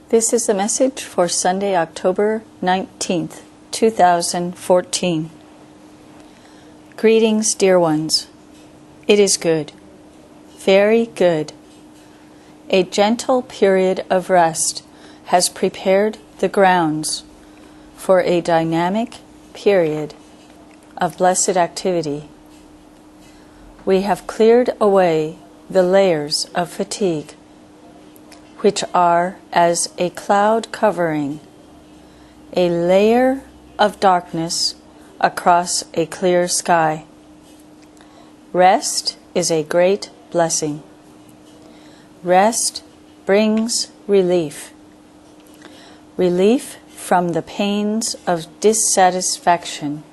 This is the message for Sunday, October 19th, 2014. Greetings, dear ones. It is good, very good. A gentle period of rest has prepared the grounds for a dynamic period of blessed activity. We have cleared away the layers of fatigue, which are as a cloud covering, a layer of darkness across a clear sky. Rest is a great blessing. Rest brings relief. Relief from the pains of dissatisfaction.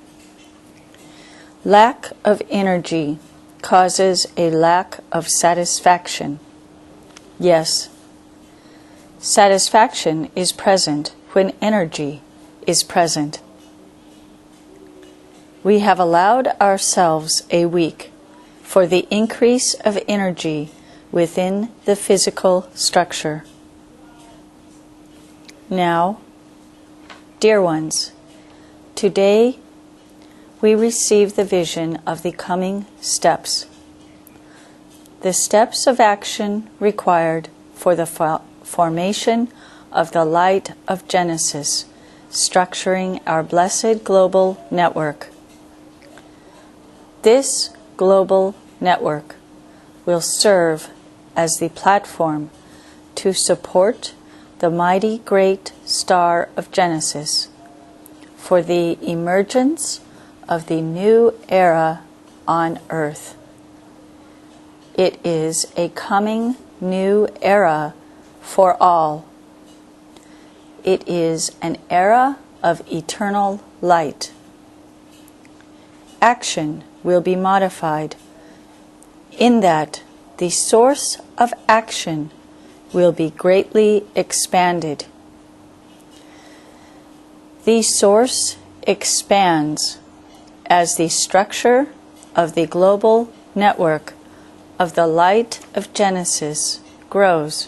Lack of energy causes a lack of satisfaction. Yes, satisfaction is present when energy is present. We have allowed ourselves a week for the increase of energy within the physical structure. Now, dear ones, today we receive the vision of the coming steps. The steps of action required for the formation of the light of Genesis, structuring our blessed global network. This global network will serve as the platform to support the mighty great star of Genesis for the emergence of the new era on earth. It is a coming new era for all. It is an era of eternal light. Action will be modified in that the source of action will be greatly expanded. The source expands as the structure of the global network of the light of Genesis grows.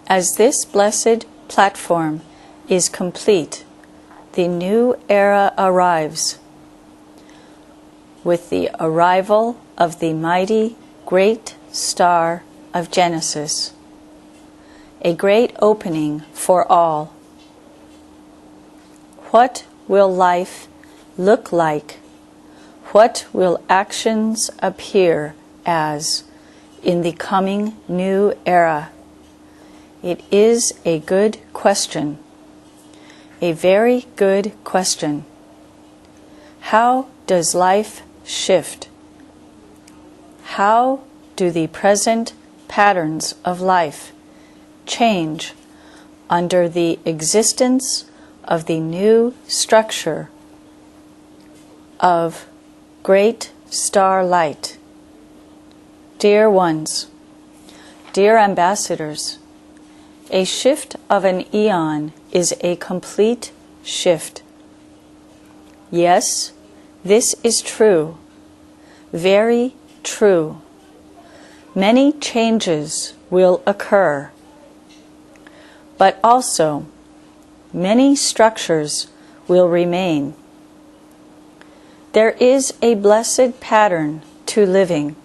As this blessed platform is complete, the new era arrives. With the arrival of the mighty great star of Genesis, a great opening for all. What will life look like? What will actions appear as in the coming new era? It is a good question, a very good question. How does life shift? How do the present patterns of life change under the existence of the new structure of great star light? Dear ones, dear ambassadors, a shift of an eon is a complete shift. Yes, this is true, very true. Many changes will occur, but also many structures will remain. There is a blessed pattern to living.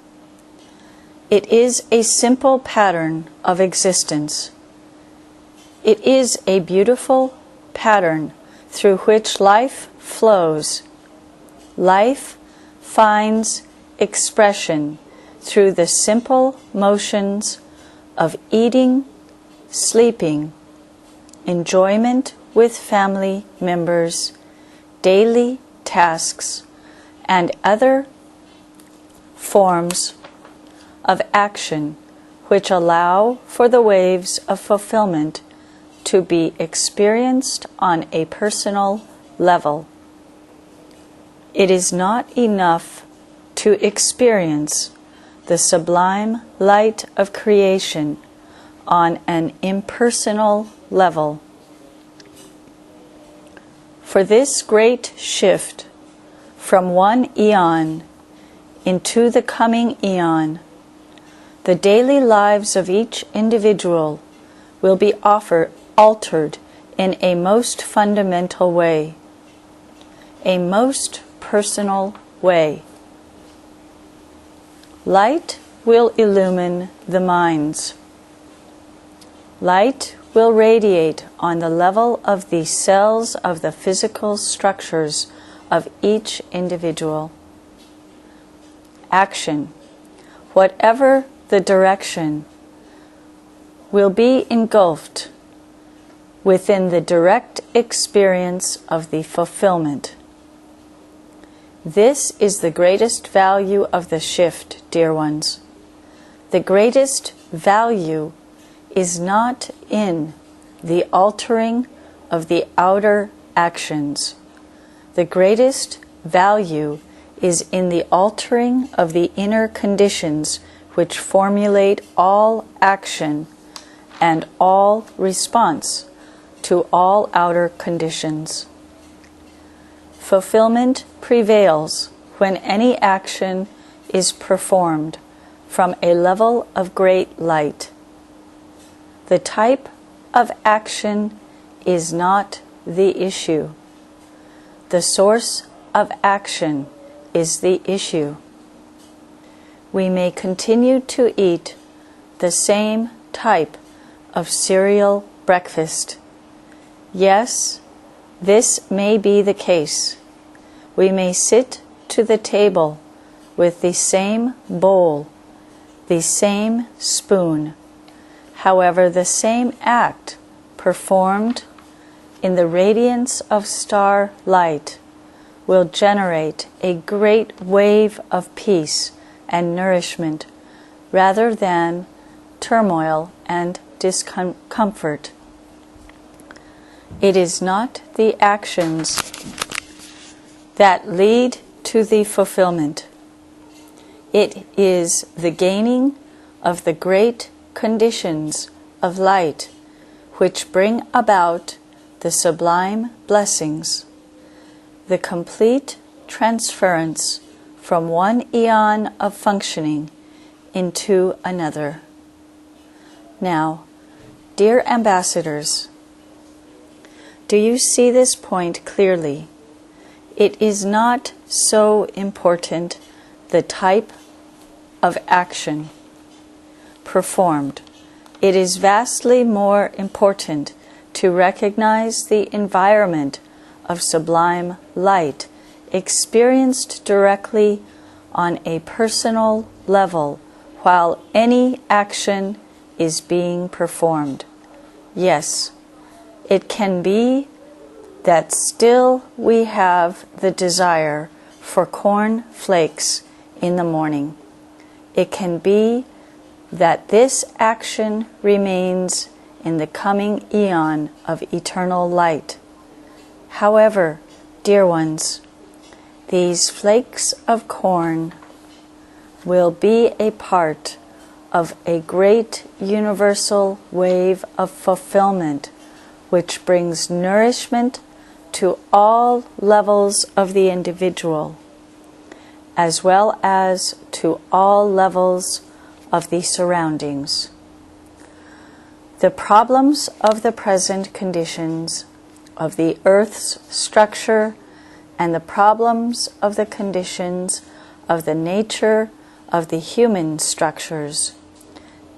It is a simple pattern of existence. It is a beautiful pattern through which life flows. Life finds expression through the simple motions of eating, sleeping, enjoyment with family members, daily tasks, and other forms of action which allow for the waves of fulfillment to be experienced on a personal level. It is not enough to experience the sublime light of creation on an impersonal level. For this great shift from one eon into the coming eon, The daily lives of each individual will be altered in a most fundamental way, a most personal way. Light will illumine the minds. Light will radiate on the level of the cells of the physical structures of each individual. Action, whatever the direction, will be engulfed within the direct experience of the fulfillment. This is the greatest value of the shift, dear ones. The greatest value is not in the altering of the outer actions. The greatest value is in the altering of the inner conditions which formulate all action and all response to all outer conditions. Fulfillment prevails when any action is performed from a level of great light. The type of action is not the issue. The source of action is the issue. We may continue to eat the same type of cereal breakfast. Yes, this may be the case. We may sit to the table with the same bowl, the same spoon. However, the same act performed in the radiance of star light will generate a great wave of peace and nourishment rather than turmoil and discomfort. It is not the actions that lead to the fulfillment. It is the gaining of the great conditions of light which bring about the sublime blessings, the complete transference from one eon of functioning into another. Now, dear ambassadors, do you see this point clearly? It is not so important the type of action performed. It is vastly more important to recognize the environment of sublime light experienced directly on a personal level while any action is being performed. Yes, it can be that still we have the desire for corn flakes in the morning. It can be that this action remains in the coming eon of eternal light. However, dear ones, these flakes of corn will be a part of a great universal wave of fulfillment which brings nourishment to all levels of the individual, as well as to all levels of the surroundings. The problems of the present conditions of the Earth's structure and the problems of the conditions of the nature of the human structures,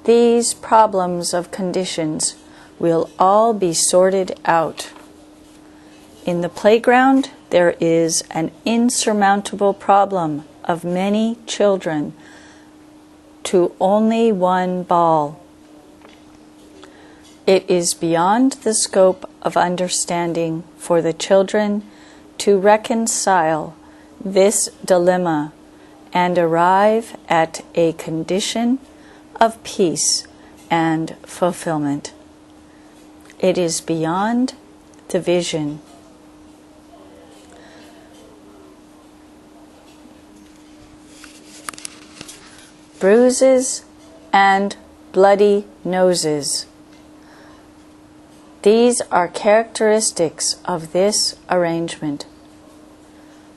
these problems of conditions will all be sorted out. In the playground, there is an insurmountable problem of many children to only one ball. It is beyond the scope of understanding for the children to reconcile this dilemma and arrive at a condition of peace and fulfillment. It is beyond the vision. Bruises and bloody noses. These are characteristics of this arrangement.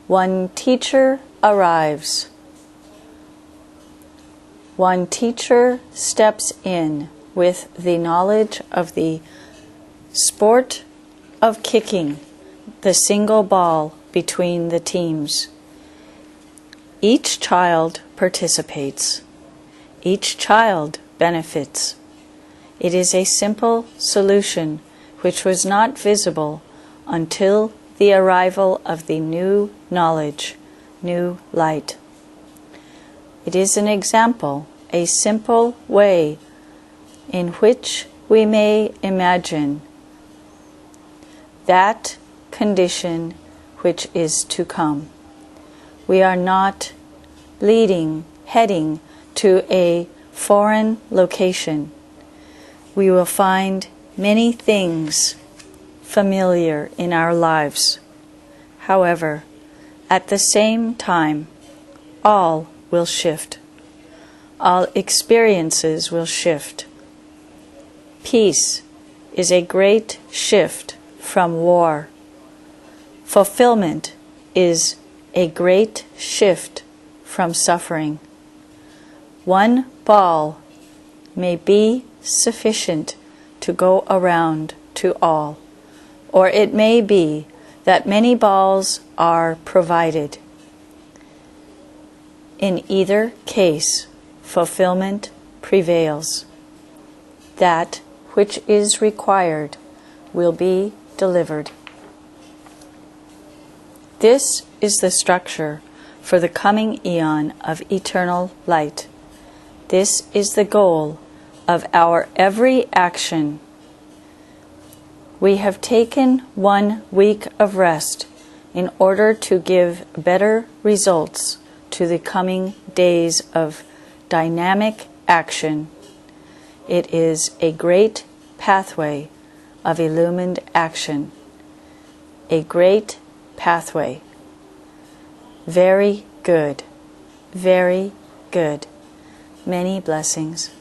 One teacher arrives. One teacher steps in with the knowledge of the sport of kicking the single ball between the teams. Each child participates. Each child benefits. It is a simple solution which was not visible until the arrival of the new knowledge, new light. It is an example, a simple way in which we may imagine that condition which is to come. We are not heading to a foreign location. We will find many things familiar in our lives. However, at the same time, all will shift. All experiences will shift. Peace is a great shift from war. Fulfillment is a great shift from suffering. One ball may be sufficient to go around to all, or it may be that many balls are provided. In either case, fulfillment prevails. That which is required will be delivered. This is the structure for the coming eon of eternal light. This is the goal of our every action. We have taken 1 week of rest in order to give better results to the coming days of dynamic action. It is a great pathway of illumined action. A great pathway. Very good. Very good. Many blessings.